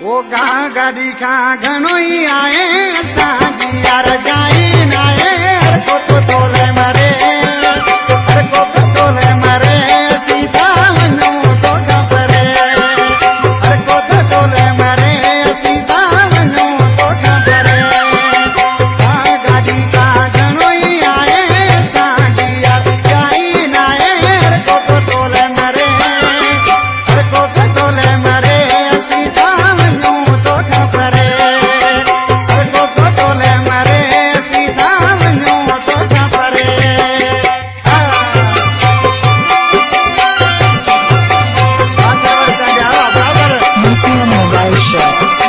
वो गाड़ी का घणो ही आए साजी यार जाई नाए को तो तोले मरे को तो तोले मरे सीता वनो तो खपरे को तो तोले मरे सीता वनो तो खपरे गाड़ी का घणो ही आए साजी यार जाई नाए को तो तोले मरे को तो तोले मरे सीता Mobile Show.